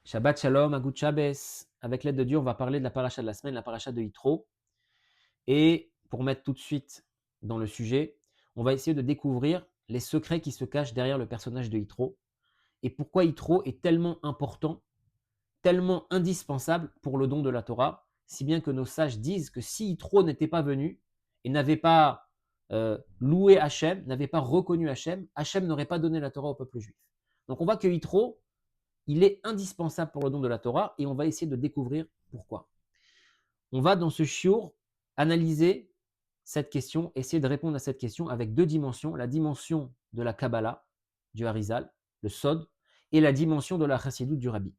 Shabbat Shalom, Agut Shabbos. Avec l'aide de Dieu, on va parler de la paracha de la semaine, la paracha de Yitro. Et pour mettre tout de suite dans le sujet, on va essayer de découvrir les secrets qui se cachent derrière le personnage de Yitro et pourquoi Yitro est tellement important, tellement indispensable pour le don de la Torah, si bien que nos sages disent que si Yitro n'était pas venu et n'avait pas loué Hachem, n'avait pas reconnu Hachem, Hachem n'aurait pas donné la Torah au peuple juif. Donc on voit que Yitro, il est indispensable pour le don de la Torah et on va essayer de découvrir pourquoi. On va dans ce shiur analyser cette question, essayer de répondre à cette question avec deux dimensions, la dimension de la Kabbalah, du Harizal, le Sod, et la dimension de la Chassidut du Rabbi.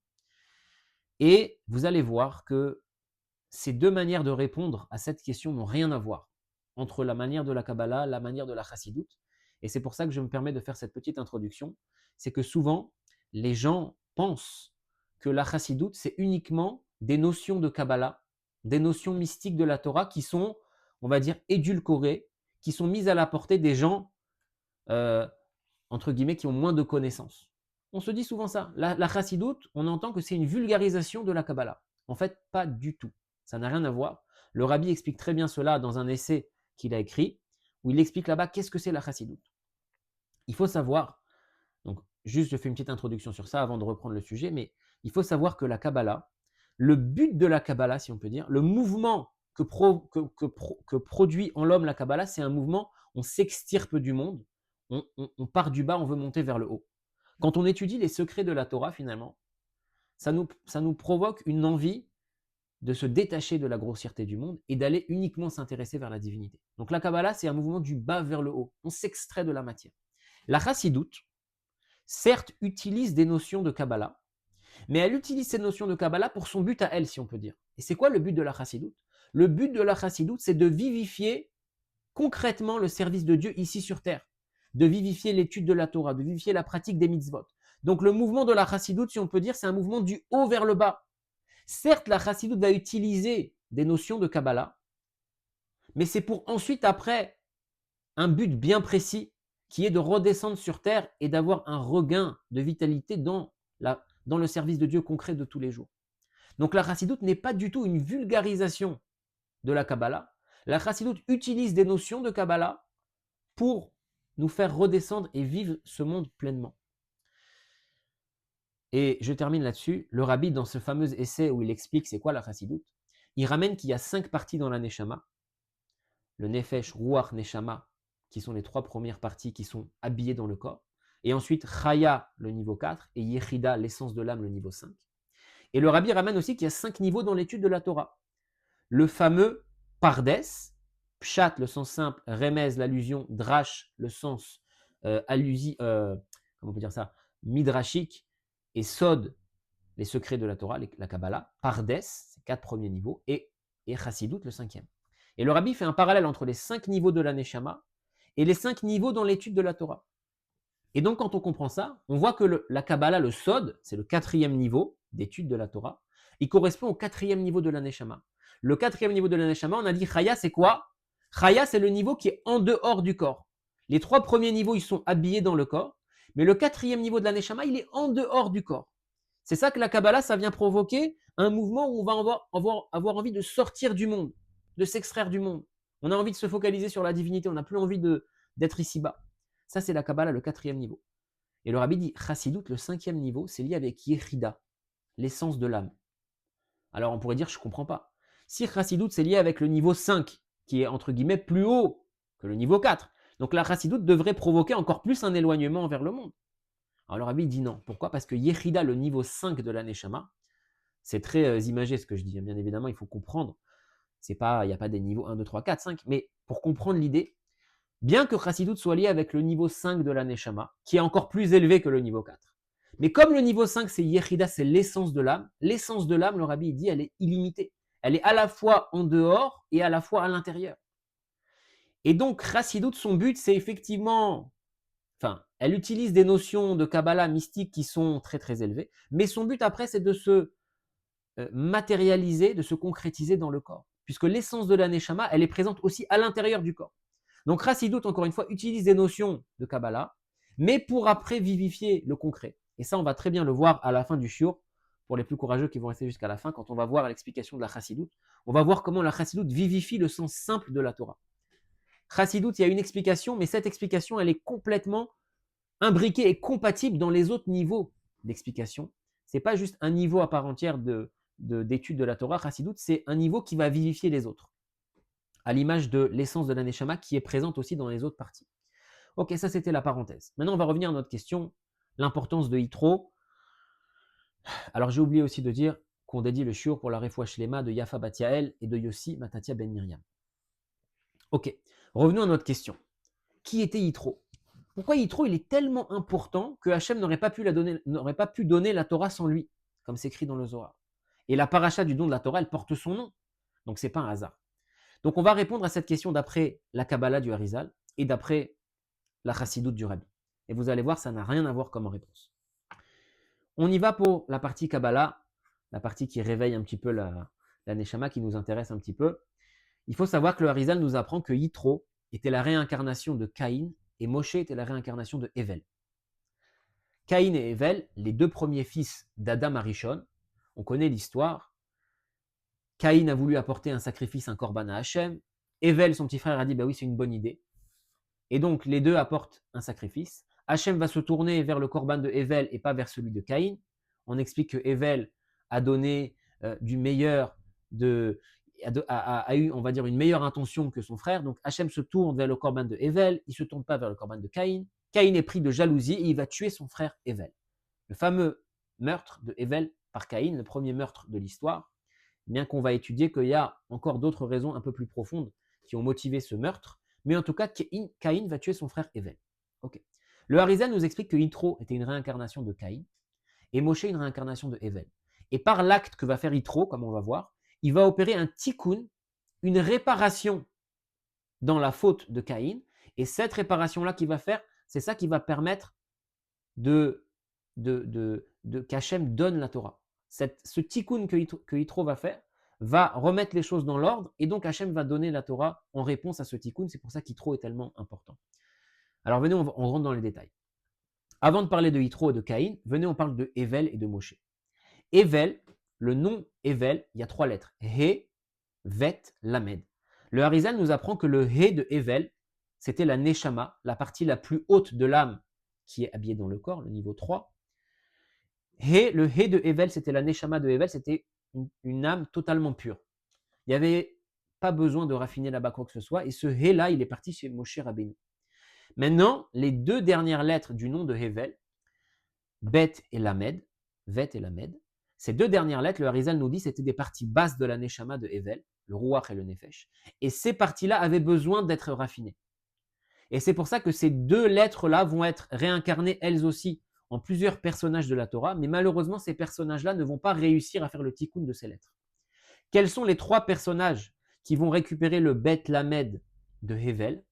Et vous allez voir que ces deux manières de répondre à cette question n'ont rien à voir entre la manière de la Kabbalah, la manière de la Chassidut. Et c'est pour ça que je me permets de faire cette petite introduction. C'est que souvent, les gens pensent que la Chassidut, c'est uniquement des notions de Kabbalah, des notions mystiques de la Torah qui sont, on va dire, édulcorées, qui sont mises à la portée des gens, euh, entre guillemets, qui ont moins de connaissances. On se dit souvent ça. La Chassidut, on entend que c'est une vulgarisation de la Kabbalah. En fait, pas du tout. Ça n'a rien à voir. Le Rabbi explique très bien cela dans un essai qu'il a écrit, où il explique là-bas qu'est-ce que c'est la Chassidut. Il faut savoir, donc juste je fais une petite introduction sur ça avant de reprendre le sujet, mais il faut savoir que la Kabbalah, le but de la Kabbalah, si on peut dire, le mouvement que produit en l'homme la Kabbalah, c'est un mouvement, on s'extirpe du monde, on part du bas, on veut monter vers le haut. Quand on étudie les secrets de la Torah, finalement, ça nous provoque une envie de se détacher de la grossièreté du monde et d'aller uniquement s'intéresser vers la divinité. Donc la Kabbalah, c'est un mouvement du bas vers le haut. On s'extrait de la matière. La Chassidut, certes, utilise des notions de Kabbalah, mais elle utilise ces notions de Kabbalah pour son but à elle, si on peut dire. Et c'est quoi le but de la Chassidut? Le but de la Chassidut, c'est de vivifier concrètement le service de Dieu ici sur terre, de vivifier l'étude de la Torah, de vivifier la pratique des mitzvot. Donc le mouvement de la Chassidut, si on peut dire, c'est un mouvement du haut vers le bas. Certes, la Chassidut va utiliser des notions de Kabbalah, mais c'est pour ensuite, après, un but bien précis, qui est de redescendre sur terre et d'avoir un regain de vitalité dans le service de Dieu concret de tous les jours. Donc la Chassidut n'est pas du tout une vulgarisation de la Kabbalah. La Chassidut utilise des notions de Kabbalah pour nous faire redescendre et vivre ce monde pleinement. Et je termine là-dessus. Le Rabbi, dans ce fameux essai où il explique c'est quoi la Chassidut, il ramène qu'il y a 5 parties dans la Neshama. Le Nefesh, Ruach, Neshama, qui sont les 3 premières parties qui sont habillées dans le corps. Et ensuite, Chaya, le niveau 4, et Yechida, l'essence de l'âme, le niveau 5. Et le Rabbi ramène aussi qu'il y a 5 niveaux dans l'étude de la Torah. Le fameux Pardes, Pshat, le sens simple, Remez, l'allusion, Drash, le sens comment on peut dire ça, midrashique, et Sod, les secrets de la Torah, la Kabbalah, Pardes, c'est 4 premiers niveaux, et Chassidut, le 5e. Et le Rabbi fait un parallèle entre les 5 niveaux de la Neshama et les 5 niveaux dans l'étude de la Torah. Et donc, quand on comprend ça, on voit que la Kabbalah, le Sod, c'est le 4e niveau d'étude de la Torah, il correspond au 4e niveau de la Neshama. Le 4e niveau de la Neshama, on a dit Chaya, c'est quoi? Chaya, c'est le niveau qui est en dehors du corps. Les 3 premiers niveaux, ils sont habillés dans le corps, mais le 4e niveau de la Neshama, il est en dehors du corps. C'est ça que la Kabbalah, ça vient provoquer un mouvement où on va avoir envie de sortir du monde, de s'extraire du monde. On a envie de se focaliser sur la divinité, on n'a plus envie d'être ici-bas. Ça, c'est la Kabbalah, le 4e niveau. Et le Rabbi dit, Chassidut, le 5e niveau, c'est lié avec Yechida, l'essence de l'âme. Alors on pourrait dire, je ne comprends pas. Si Chassidut, c'est lié avec le niveau 5, qui est entre guillemets plus haut que le niveau 4, donc la Chassidut devrait provoquer encore plus un éloignement vers le monde. Alors le Rabbi dit non. Pourquoi? Parce que Yechida, le niveau 5 de la Neshama, c'est très imagé ce que je dis. Bien évidemment, il faut comprendre. Il n'y a pas des niveaux 1, 2, 3, 4, 5, mais pour comprendre l'idée, bien que Chassidut soit lié avec le niveau 5 de la Neshama, qui est encore plus élevé que le niveau 4. Mais comme le niveau 5, c'est Yechida, c'est l'essence de l'âme, le Rabbi dit, elle est illimitée. Elle est à la fois en dehors et à la fois à l'intérieur. Et donc, Chassidut, son but, c'est effectivement... elle utilise des notions de Kabbalah mystique qui sont très très élevées, mais son but après, c'est de se matérialiser, de se concrétiser dans le corps. Puisque l'essence de la Neshama, elle est présente aussi à l'intérieur du corps. Donc Chassidut, encore une fois, utilise des notions de Kabbalah, mais pour après vivifier le concret. Et ça, on va très bien le voir à la fin du shiur, pour les plus courageux qui vont rester jusqu'à la fin, quand on va voir l'explication de la chassidoute, on va voir comment la chassidoute vivifie le sens simple de la Torah. Chassidoute, il y a une explication, mais cette explication, elle est complètement imbriquée et compatible dans les autres niveaux d'explication. Ce n'est pas juste un niveau à part entière d'étude de la Torah. Chassidoute, c'est un niveau qui va vivifier les autres, à l'image de l'essence de la Neshama qui est présente aussi dans les autres parties. Ok, ça c'était la parenthèse. Maintenant, on va revenir à notre question, l'importance de Yitro. Alors, j'ai oublié aussi de dire qu'on dédie le shiur pour la Refoua Shlema de Yafa Batiael et de Yossi Matatia Ben Miriam. Ok, revenons à notre question. Qui était Yitro? Pourquoi Yitro il est tellement important que Hachem n'aurait pas pu donner la Torah sans lui, comme c'est écrit dans le Zohar. Et la paracha du don de la Torah, elle porte son nom. Donc, ce n'est pas un hasard. Donc, on va répondre à cette question d'après la Kabbalah du Harizal et d'après la Chassidoute du Rabbi. Et vous allez voir, ça n'a rien à voir comme réponse. On y va pour la partie Kabbalah, la partie qui réveille un petit peu la Neshama, qui nous intéresse un petit peu. Il faut savoir que le Harizal nous apprend que Yitro était la réincarnation de Caïn et Moshe était la réincarnation de Hevel. Caïn et Hevel, les deux premiers fils d'Adam Arishon, on connaît l'histoire. Caïn a voulu apporter un sacrifice, un korban à Hachem. Hevel, son petit frère, a dit bah oui, c'est une bonne idée. Et donc, les deux apportent un sacrifice. Hachem va se tourner vers le korban de Hevel et pas vers celui de Caïn. On explique que Hevel a donné du meilleur, a eu, on va dire, une meilleure intention que son frère. Donc, Hachem se tourne vers le korban de Hevel, il ne se tourne pas vers le korban de Caïn. Caïn est pris de jalousie et il va tuer son frère Hevel. Le fameux meurtre de Hevel par Caïn, le premier meurtre de l'histoire, bien qu'on va étudier qu'il y a encore d'autres raisons un peu plus profondes qui ont motivé ce meurtre. Mais en tout cas, Caïn va tuer son frère Hevel. Okay. Le Harizal nous explique que Yitro était une réincarnation de Caïn et Moshe une réincarnation de Hevel. Et par l'acte que va faire Yitro, comme on va voir, il va opérer un tikkun, une réparation dans la faute de Caïn. Et cette réparation-là qu'il va faire, c'est ça qui va permettre qu'Hachem donne la Torah. Ce tikkun que Yitro va faire va remettre les choses dans l'ordre, et donc Hachem va donner la Torah en réponse à ce tikkun. C'est pour ça qu'Yitro est tellement important. Alors venez, on rentre dans les détails. Avant de parler de Yitro et de Caïn, venez, on parle de Hevel et de Moshe. Hevel, le nom Hevel, il y a 3 lettres. He, Vet, Lamed. Le Harizal nous apprend que le He de Hevel, c'était la Neshama, la partie la plus haute de l'âme qui est habillée dans le corps, le niveau 3. Le He de Hevel, c'était la Neshama de Hevel, c'était une âme totalement pure. Il n'y avait pas besoin de raffiner là-bas quoi que ce soit, et ce He-là, il est parti chez Moshe Rabbeinu. Maintenant, les 2 dernières lettres du nom de Hevel, Bet et Lamed, Vet et Lamed, ces 2 dernières lettres, le Harizal nous dit, c'était des parties basses de la Neshama de Hevel, le Ruach et le Nefesh, et ces parties-là avaient besoin d'être raffinées. Et c'est pour ça que ces 2 lettres-là vont être réincarnées elles aussi en plusieurs personnages de la Torah, mais malheureusement, ces personnages-là ne vont pas réussir à faire le tikkun de ces lettres. Quels sont les 3 personnages qui vont récupérer le Bet Lamed de Hevel,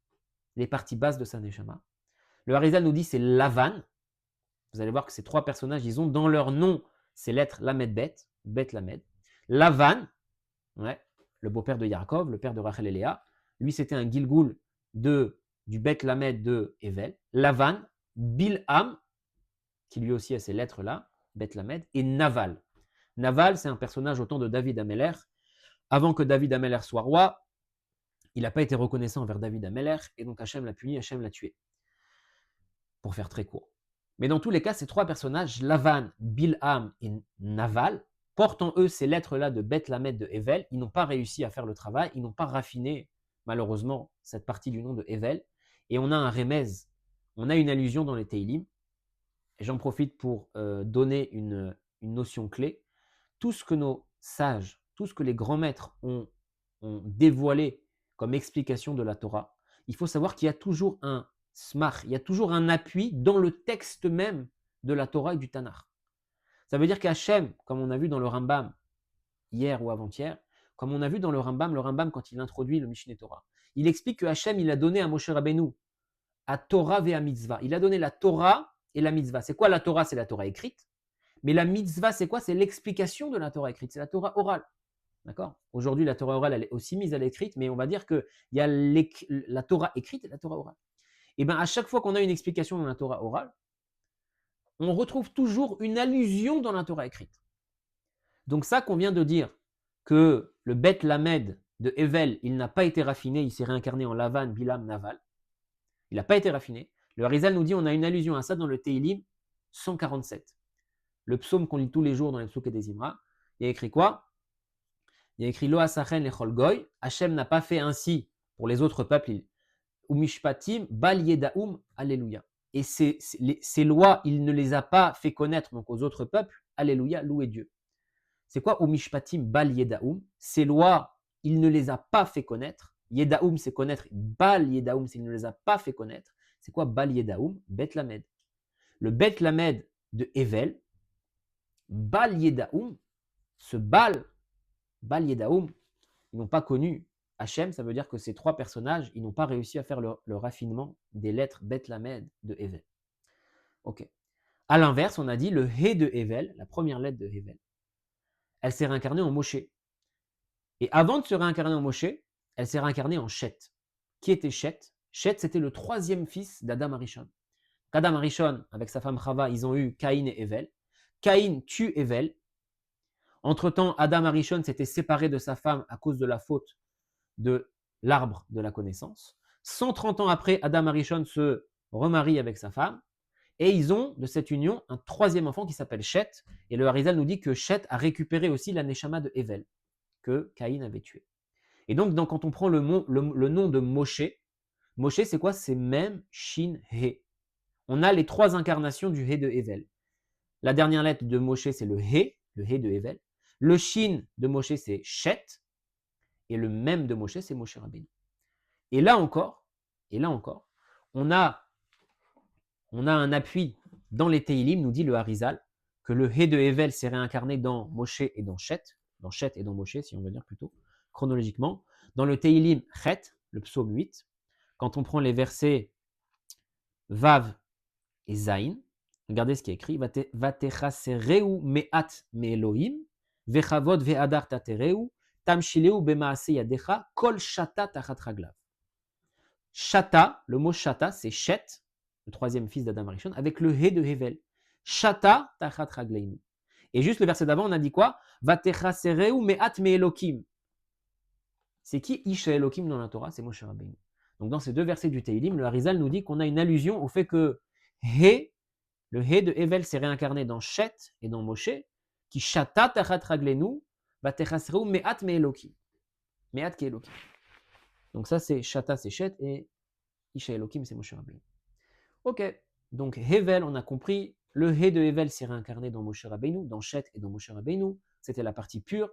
les parties basses de sa Neshama? Le Harizal nous dit c'est Lavan. Vous allez voir que ces 3 personnages, ils ont dans leur nom ces lettres Lamed Bet, Bet Lamed. Lavan, ouais, le beau-père de Yaakov, le père de Rachel et Léa. Lui, c'était un Gilgoul du Bet Lamed de Hevel. Lavan, Bilham, qui lui aussi a ces lettres-là, Bet Lamed, et Naval. Naval, c'est un personnage au temps de David Ameller. Avant que David Ameller soit roi, il n'a pas été reconnaissant envers David Ameller, et donc Hachem l'a puni, Hachem l'a tué. Pour faire très court. Mais dans tous les cas, ces 3 personnages, Lavan, Bilham et Naval, portent en eux ces lettres-là de Bet Lamed de Hevel. Ils n'ont pas réussi à faire le travail, ils n'ont pas raffiné, malheureusement, cette partie du nom de Hevel. Et on a un remez, on a une allusion dans les Teilim. Et j'en profite pour donner une notion clé. Tout ce que nos sages, tout ce que les grands maîtres ont dévoilé comme explication de la Torah, il faut savoir qu'il y a toujours un smach, il y a toujours un appui dans le texte même de la Torah et du Tanakh. Ça veut dire qu'Hachem, comme on a vu dans le Rambam hier ou avant-hier, comme on a vu dans le Rambam quand il introduit le Mishneh Torah, il explique que Hachem, il a donné à Moshe Rabbeinu, à Torah et à mitzvah. Il a donné la Torah et la mitzvah. C'est quoi la Torah? C'est la Torah écrite. Mais la mitzvah, c'est quoi? C'est l'explication de la Torah écrite. C'est la Torah orale. D'accord? Aujourd'hui, la Torah orale, elle est aussi mise à l'écrite, mais on va dire qu'il y a la Torah écrite et la Torah orale. Et bien, à chaque fois qu'on a une explication dans la Torah orale, on retrouve toujours une allusion dans la Torah écrite. Donc ça qu'on vient de dire, que le Beth Lamed de Evel, il n'a pas été raffiné, il s'est réincarné en Lavan, Bilam, Naval. Il n'a pas été raffiné. Le Harizal nous dit, on a une allusion à ça dans le Teilim 147. Le psaume qu'on lit tous les jours dans les psaumes des Imra. Il y a écrit quoi? Il y a écrit Lo asachen lechol goy. Hachem n'a pas fait ainsi pour les autres peuples. Umishpatim bal yedaum, alléluia. Et ces lois, il ne les a pas fait connaître donc aux autres peuples. Alléluia, louez Dieu. C'est quoi Umishpatim bal yedaum? Ces lois, il ne les a pas fait connaître. Yedaum, c'est connaître. Bal yedaum, c'est il ne les a pas fait connaître. C'est quoi bal yedaum? Bet lamed. Le Bet lamed de Evel, bal yedaum, ce bal yedaum, ils n'ont pas connu Hachem, ça veut dire que ces trois personnages, ils n'ont pas réussi à faire le raffinement des lettres Bet Lamed de Hevel. Ok. À l'inverse, on a dit le He de Hevel, la première lettre de Hevel, elle s'est réincarnée en Moshe. Et avant de se réincarner en Moshe, elle s'est réincarnée en Shet. Qui était Shet? Shet, c'était le troisième fils d'Adam Arishon. Adam Arishon, avec sa femme Chava, ils ont eu Caïn et Hevel. Caïn tue Hevel. Entre-temps, Adam Arishon s'était séparé de sa femme à cause de la faute de l'arbre de la connaissance. 130 ans après, Adam Arishon se remarie avec sa femme et ils ont de cette union un troisième enfant qui s'appelle Shet. Et le Harizal nous dit que Shet a récupéré aussi la Neshama de Hevel que Caïn avait tué. Et donc, quand on prend le nom de Moshe, Moshe c'est quoi? C'est Mem, Shin, He. On a les trois incarnations du He de Hevel. La dernière lettre de Moshe c'est le He de Hevel. Le Shin de Moshe c'est Shet. Et le même de Moshe, c'est Moshe Rabbeinu. Et là encore, on a un appui dans les Teilim, nous dit le Harizal, que le He de Hevel s'est réincarné dans Moshe et dans Shet et dans Moshe, si on veut dire plutôt, chronologiquement. Dans le Teilim Chet, le psaume 8, quand on prend les versets Vav et Zain, regardez ce qui est écrit, Vatechasereu me'at me'elohim, vechavod ve'adar tatereu, Tamshileu bemaase yadecha, kol shata tachat raglav. Shata, le mot shata, c'est Shet, le troisième fils d'Adam Arishon, avec le He de Hevel. Shata tachat ragleinu. Et juste le verset d'avant, on a dit quoi? Vatechasereu me'at me'elokim. C'est qui Isha Elokim dans la Torah? C'est Moshe Rabbeinu. Donc dans ces deux versets du Teilim, le Harizal nous dit qu'on a une allusion au fait que He, le He de Hevel s'est réincarné dans Shet et dans Moshe, qui shata tachat ragleinu, Vatechasreu me'at me'elokim. Me'at ke'elokim. Donc ça c'est Shata, c'est Shet, et Isha Elokim, c'est Moshe Rabbeinu. Ok, donc Hevel, on a compris, le He de Hevel s'est réincarné dans Moshe Rabbeinu, dans Shet et dans Moshe Rabbeinu, c'était la partie pure.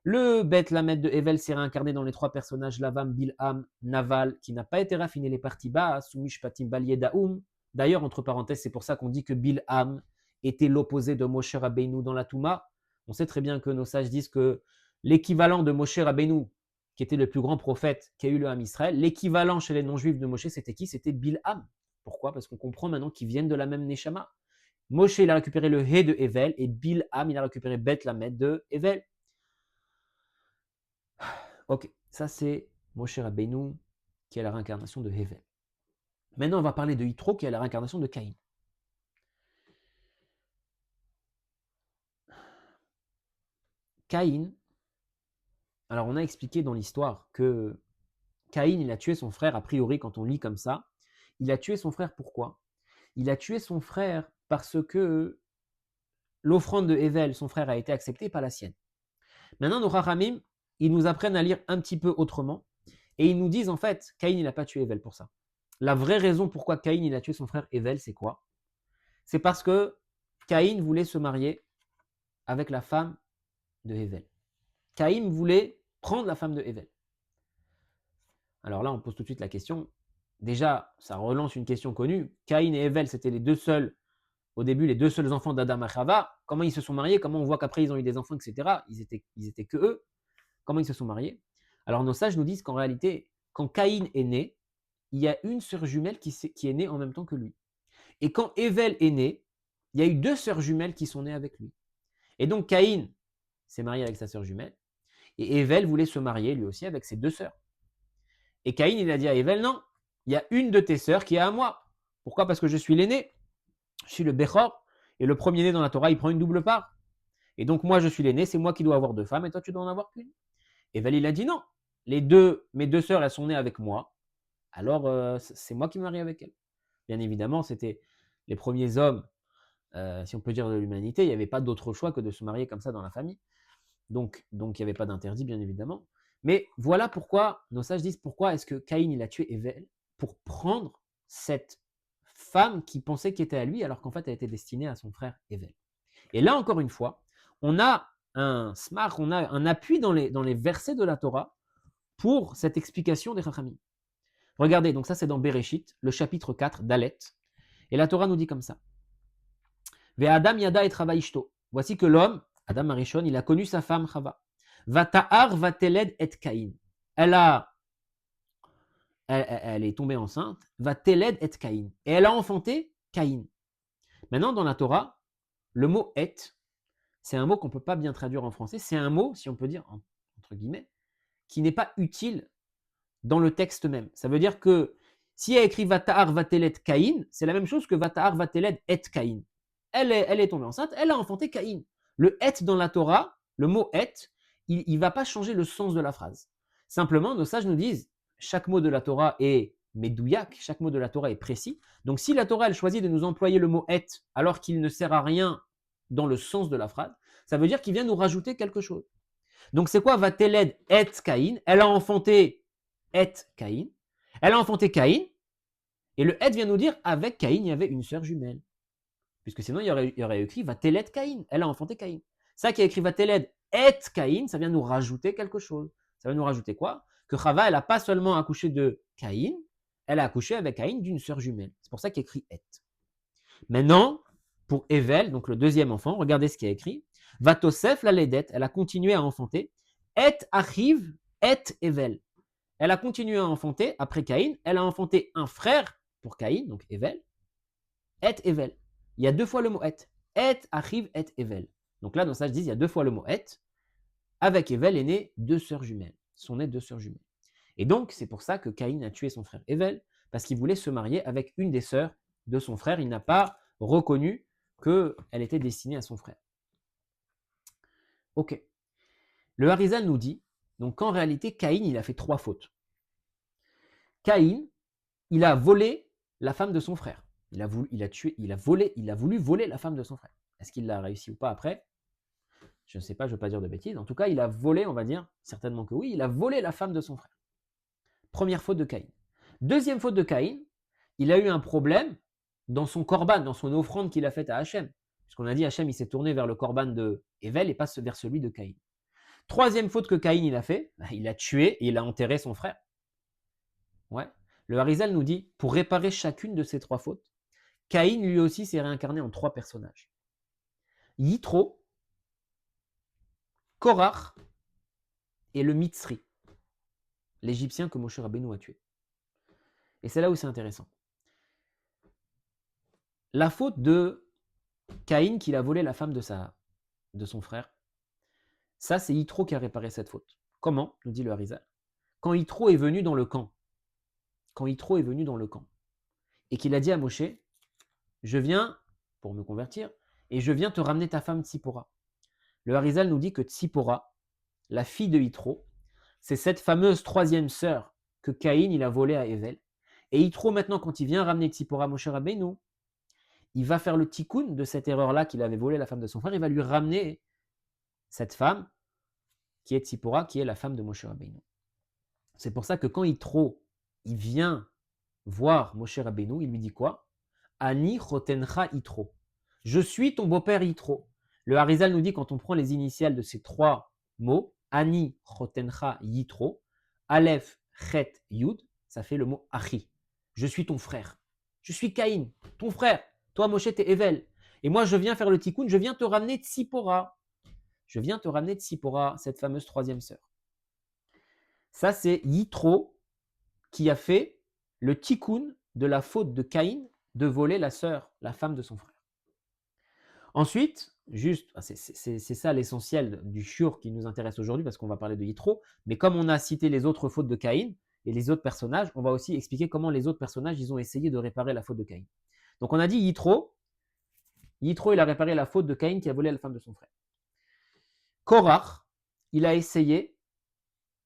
Le Beth Lamed de Hevel s'est réincarné dans les trois personnages Lavam, Bilham, Naval, qui n'a pas été raffiné les parties basses, Mishpatim, Bal Yedaum. D'ailleurs, entre parenthèses, c'est pour ça qu'on dit que Bilham était l'opposé de Moshe Rabbeinu dans la Touma. On sait très bien que nos sages disent que l'équivalent de Moshe Rabbeinu, qui était le plus grand prophète qu'a eu le Ham Israël, l'équivalent chez les non-juifs de Moshe, c'était qui? C'était Bilham. Pourquoi? Parce qu'on comprend maintenant qu'ils viennent de la même Neshama. Moshe, il a récupéré le He de Hevel, et Bilham, il a récupéré Beth Lamed de Hevel. Ok, ça c'est Moshe Rabbeinu, qui est la réincarnation de Hevel. Maintenant, on va parler de Yitro, qui est la réincarnation de Caïn. Caïn, alors on a expliqué dans l'histoire que Caïn, il a tué son frère, a priori, quand on lit comme ça. Il a tué son frère pourquoi? Il a tué son frère parce que l'offrande de Hevel, son frère, a été acceptée, pas la sienne. Maintenant, nos Chachamim, ils nous apprennent à lire un petit peu autrement, et ils nous disent en fait, Caïn, il n'a pas tué Hevel pour ça. La vraie raison pourquoi Caïn, il a tué son frère Hevel, c'est quoi? C'est parce que Caïn voulait se marier avec la femme de Hevel. Caïn voulait prendre la femme de Hevel. Alors là, on pose tout de suite la question. Déjà, ça relance une question connue. Caïn et Hevel, c'était les deux seuls, au début, les deux seuls enfants d'Adam et Chava. Comment ils se sont mariés? Comment on voit qu'après, ils ont eu des enfants, etc. Ils étaient que eux. Comment ils se sont mariés? Alors, nos sages nous disent qu'en réalité, quand Caïn est né, il y a une sœur jumelle qui est née en même temps que lui. Et quand Hevel est né, il y a eu deux sœurs jumelles qui sont nées avec lui. Et donc, Caïn s'est marié avec sa sœur jumelle. Et Hevel voulait se marier lui aussi avec ses deux sœurs. Et Caïn, il a dit à Hevel, non, il y a une de tes sœurs qui est à moi. Pourquoi? Parce que je suis l'aîné. Je suis le Bechor. Et le premier-né dans la Torah, il prend une double part. Et donc, moi, je suis l'aîné, c'est moi qui dois avoir 2 femmes, et toi, tu dois en avoir qu'une. Evel, il a dit non. Mes 2 sœurs, elles sont nées avec moi, alors c'est moi qui me marie avec elles. Bien évidemment, c'était les premiers hommes, si on peut dire de l'humanité, il n'y avait pas d'autre choix que de se marier comme ça dans la famille. Donc il n'y avait pas d'interdit, bien évidemment. Mais voilà pourquoi nos sages disent pourquoi est-ce que Caïn il a tué Evel pour prendre cette femme qui pensait qu'elle était à lui, alors qu'en fait elle était destinée à son frère Evel. Et là encore une fois, on a un smar, on a un appui dans les versets de la Torah pour cette explication des Chachamim. Regardez, donc ça c'est dans Bereshit, le chapitre 4 d'Alet. Et la Torah nous dit comme ça. Ve Adam yada et Chava ishto. Voici que l'homme, Adam Arishon, il a connu sa femme Chava. Vata'ar vateled et Caïn. Elle est tombée enceinte. Vateled et Caïn. Et elle a enfanté Caïn. Maintenant, dans la Torah, le mot et, c'est un mot qu'on ne peut pas bien traduire en français. C'est un mot, si on peut dire, entre guillemets, qui n'est pas utile dans le texte même. Ça veut dire que si elle écrit Vata'ar vateled Caïn, c'est la même chose que Vata'ar vateled et Caïn. Elle est tombée enceinte, elle a enfanté Caïn. Le et dans la Torah, le mot et, il ne va pas changer le sens de la phrase. Simplement, nos sages nous disent, chaque mot de la Torah est medouyak, chaque mot de la Torah est précis. Donc si la Torah, elle choisit de nous employer le mot et alors qu'il ne sert à rien dans le sens de la phrase, ça veut dire qu'il vient nous rajouter quelque chose. Donc c'est quoi Vateled et Caïn? Elle a enfanté et Caïn. Elle a enfanté Caïn. Et le et vient nous dire, avec Caïn, il y avait une sœur jumelle. Puisque sinon, il y aurait écrit Vateled Caïn. Elle a enfanté Caïn. Ça qui a écrit Vateled et Caïn, ça vient nous rajouter quelque chose. Ça va nous rajouter quoi? Que Chava, elle n'a pas seulement accouché de Caïn, elle a accouché avec Caïn d'une sœur jumelle. C'est pour ça qu'il y a écrit et. Maintenant, pour Evel, donc le deuxième enfant, regardez ce qu'il y a écrit. Vatosef la ledette, elle a continué à enfanter. Et arrive et Evel. Elle a continué à enfanter après Caïn. Elle a enfanté un frère pour Caïn, donc Evel. Et Evel. Il y a 2 fois le mot et. Et arrive et Evel. Donc là, dans ça, je dis, il y a 2 fois le mot et. Avec Evel est né 2 sœurs jumelles. Sont nées 2 sœurs jumelles. Et donc, c'est pour ça que Caïn a tué son frère Evel, parce qu'il voulait se marier avec une des sœurs de son frère. Il n'a pas reconnu qu'elle était destinée à son frère. Ok. Le Harizal nous dit donc qu'en réalité, Caïn, il a fait 3 fautes. Caïn, il a volé la femme de son frère. Il a voulu voler la femme de son frère. Est-ce qu'il l'a réussi ou pas après? Je ne sais pas, je ne veux pas dire de bêtises. En tout cas, il a volé, on va dire, certainement que oui, il a volé la femme de son frère. Première faute de Caïn. Deuxième faute de Caïn, il a eu un problème dans son korban, dans son offrande qu'il a faite à Hachem. Puisqu'on a dit Hachem, il s'est tourné vers le korban de Evel et pas vers celui de Caïn. Troisième faute que Caïn il a fait, il a tué et il a enterré son frère. Ouais. Le Harizal nous dit, pour réparer chacune de ces 3 fautes, Caïn lui aussi s'est réincarné en 3 personnages. Yitro, Korach et le Mitzri, l'Égyptien que Moshe Rabbeinu a tué. Et c'est là où c'est intéressant. La faute de Caïn qu'il a volé la femme de son frère, ça c'est Yitro qui a réparé cette faute. Comment? Nous dit le Harizal. Quand Yitro est venu dans le camp, et qu'il a dit à Moshe, je viens pour me convertir, et je viens te ramener ta femme Tsipora. Le Harizal nous dit que Tsipora, la fille de Yitro, c'est cette fameuse 3e sœur que Caïn il a volée à Evel. Et Yitro, maintenant, quand il vient ramener Tsipora à Moshe Rabbeinu, il va faire le tikkun de cette erreur-là qu'il avait volé la femme de son frère, il va lui ramener cette femme qui est Tsipora, qui est la femme de Moshe Rabbeinu. C'est pour ça que quand Yitro, il vient voir Moshe Rabbeinu, il lui dit quoi? Ani chotencha Yitro. Je suis ton beau-père Yitro. Le Harizal nous dit, quand on prend les initiales de ces 3 mots, Ani chotencha Yitro, Aleph, Chet, Yud, ça fait le mot Achi. Je suis ton frère. Je suis Caïn, ton frère. Toi, Moshe, t'es Evel. Et moi, je viens faire le tikkun, je viens te ramener Tsipora. Je viens te ramener Tsipora, cette fameuse 3e sœur. Ça, c'est Yitro qui a fait le tikkun de la faute de Caïn de voler la sœur, la femme de son frère. Ensuite, juste, c'est ça l'essentiel du shiur qui nous intéresse aujourd'hui parce qu'on va parler de Yitro, mais comme on a cité les autres fautes de Caïn et les autres personnages, on va aussi expliquer comment les autres personnages ils ont essayé de réparer la faute de Caïn. Donc on a dit Yitro, il a réparé la faute de Caïn qui a volé la femme de son frère. Korach, il a essayé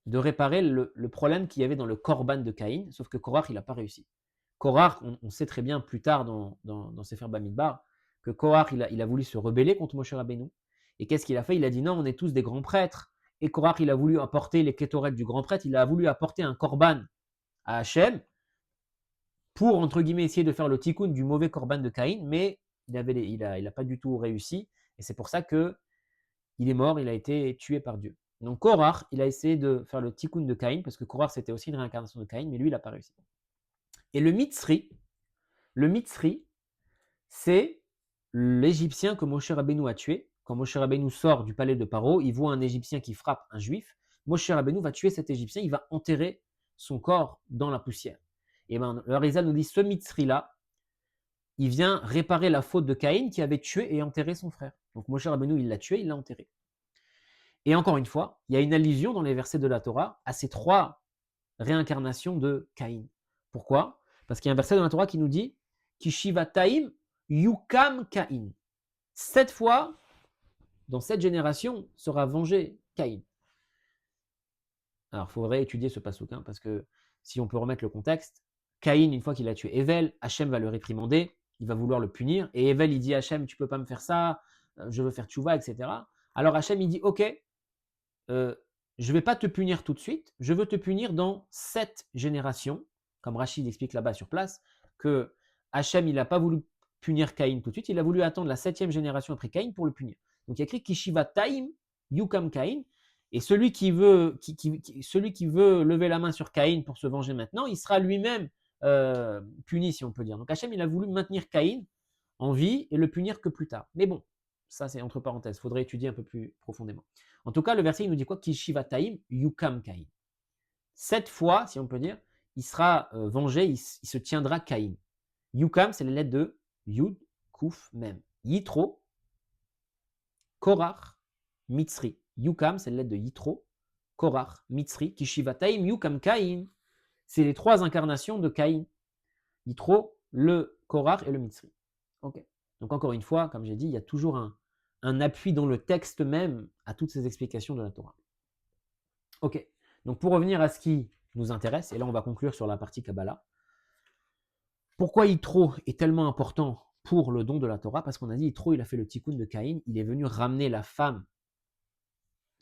de réparer le problème qu'il y avait dans le Korban de Caïn, sauf que Korach, il n'a pas réussi. Korach, on sait très bien plus tard dans Sefer Bamidbar que Korach, il a voulu se rebeller contre Moshe Rabbeinu. Et qu'est-ce qu'il a fait? Il a dit non, on est tous des grands prêtres. Et Korach, il a voulu apporter les kétorets du grand prêtre, il a voulu apporter un Korban à Hachem pour, entre guillemets, essayer de faire le tikkun du mauvais Korban de Caïn, mais il a pas du tout réussi. Et c'est pour ça que il est mort, il a été tué par Dieu. Donc Korach, il a essayé de faire le tikkun de Caïn, parce que Korach, c'était aussi une réincarnation de Caïn, mais lui, il n'a pas réussi. Et le Mitzri, c'est l'Égyptien que Moshe Rabbeinu a tué. Quand Moshe Rabbeinu sort du palais de Paro, il voit un Égyptien qui frappe un Juif. Moshe Rabbeinu va tuer cet Égyptien, il va enterrer son corps dans la poussière. Et bien, le Harizal nous dit, ce Mitzri-là, il vient réparer la faute de Caïn qui avait tué et enterré son frère. Donc Moshe Rabbeinu, il l'a tué, il l'a enterré. Et encore une fois, il y a une allusion dans les versets de la Torah à ces 3 réincarnations de Caïn. Pourquoi? Parce qu'il y a un verset dans la Torah qui nous dit Kishivataim yukam Caïn. 7 fois, dans cette génération, sera vengé Caïn. Alors, il faudrait étudier ce passouk, parce que si on peut remettre le contexte, Caïn, une fois qu'il a tué Evel, Hachem va le réprimander, il va vouloir le punir, et Evel, il dit à Hachem, tu ne peux pas me faire ça, je veux faire tchouva, etc. Alors Hachem, il dit, ok, je ne vais pas te punir tout de suite, je veux te punir dans 7 générations, comme Rachid explique là-bas sur place, que Hachem, il n'a pas voulu punir Caïn tout de suite, il a voulu attendre la 7e génération après Caïn pour le punir. Donc il y a écrit Kishiva Taim, Yukam Caïn, et celui qui veut lever la main sur Caïn pour se venger maintenant, il sera lui-même puni, si on peut dire. Donc Hachem, il a voulu maintenir Caïn en vie et le punir que plus tard. Mais bon, ça c'est entre parenthèses, il faudrait étudier un peu plus profondément. En tout cas, le verset, il nous dit quoi? Kishiva Taim, Yukam Caïn. 7 fois, si on peut dire, il sera vengé, il se tiendra Caïn. Yukam, c'est les lettres de Yud, Kuf, Mem. Yitro, Korach, Mitzri. Yukam, c'est les lettres de Yitro, Korach, Mitzri, Kishiva Taim, Yukam Caïn. C'est les 3 incarnations de Caïn. Yitro, le Korach et le Mitzri. Ok. Donc encore une fois, comme j'ai dit, il y a toujours un appui dans le texte même à toutes ces explications de la Torah. Ok. Donc pour revenir à ce qui nous intéresse, et là on va conclure sur la partie Kabbalah. Pourquoi Yitro est tellement important pour le don de la Torah? Parce qu'on a dit Yitro, il a fait le tikkun de Caïn, il est venu ramener la femme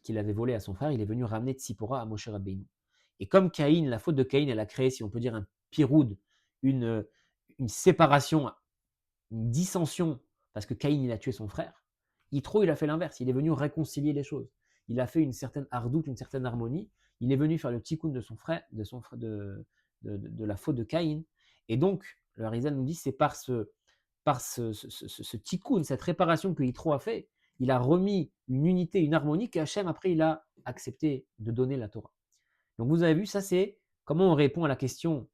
qu'il avait volée à son frère, il est venu ramener Tzipora à Moshe Rabbeinu. Et comme Caïn, la faute de Caïn, elle a créé, si on peut dire, un piroud, une séparation, une dissension, parce que Caïn, il a tué son frère. Yitro, il a fait l'inverse, il est venu réconcilier les choses. Il a fait une certaine hardout, une certaine harmonie. Il est venu faire le tikkun de son frère, de la faute de Caïn. Et donc, le Harizal nous dit, c'est par ce tikkun, cette réparation que Yitro a fait, il a remis une unité, une harmonie qu'Hachem, après, il a accepté de donner la Torah. Donc vous avez vu, ça c'est comment on répond à la question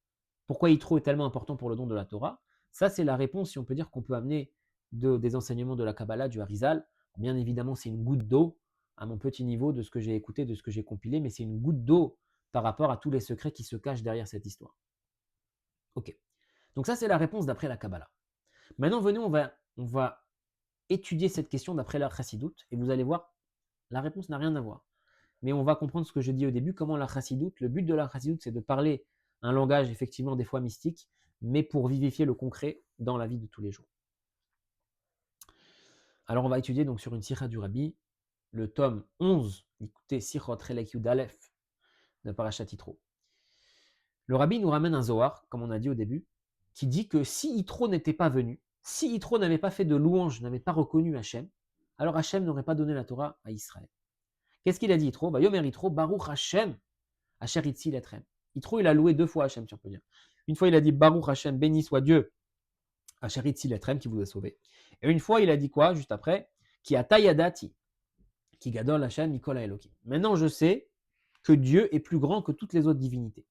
pourquoi Yitro est tellement important pour le don de la Torah. Ça c'est la réponse, si on peut dire, qu'on peut amener des enseignements de la Kabbalah, du Harizal. Bien évidemment, c'est une goutte d'eau à mon petit niveau de ce que j'ai écouté, de ce que j'ai compilé, mais c'est une goutte d'eau par rapport à tous les secrets qui se cachent derrière cette histoire. Ok. Donc ça c'est la réponse d'après la Kabbalah. Maintenant, venez, on va étudier cette question d'après la Chassidoute, et vous allez voir, la réponse n'a rien à voir. Mais on va comprendre ce que je dis au début, comment la Chassidoute, le but de la Chassidoute, c'est de parler un langage effectivement des fois mystique, mais pour vivifier le concret dans la vie de tous les jours. Alors on va étudier donc sur une Sikha du Rabbi, le tome 11, écoutez, Sichot Chelek Yud Aleph, de Parashat Yitro. Le Rabbi nous ramène un Zohar, comme on a dit au début, qui dit que si Yitro n'était pas venu, si Yitro n'avait pas fait de louange, n'avait pas reconnu Hachem, alors Hachem n'aurait pas donné la Torah à Israël. Qu'est-ce qu'il a dit Yitro? Yomer Yitro, Baruch Hachem, Asher Itzil Etrem. Yitro, il a loué 2 fois Hachem, si on peut dire. Une fois, il a dit Baruch Hachem, béni soit Dieu, Asher Itzil Etrem, qui vous a sauvé. Et une fois, il a dit quoi, juste après? Ki atayadati, ki gadol Hachem, Nikola Elohim. Maintenant, je sais que Dieu est plus grand que toutes les autres divinités.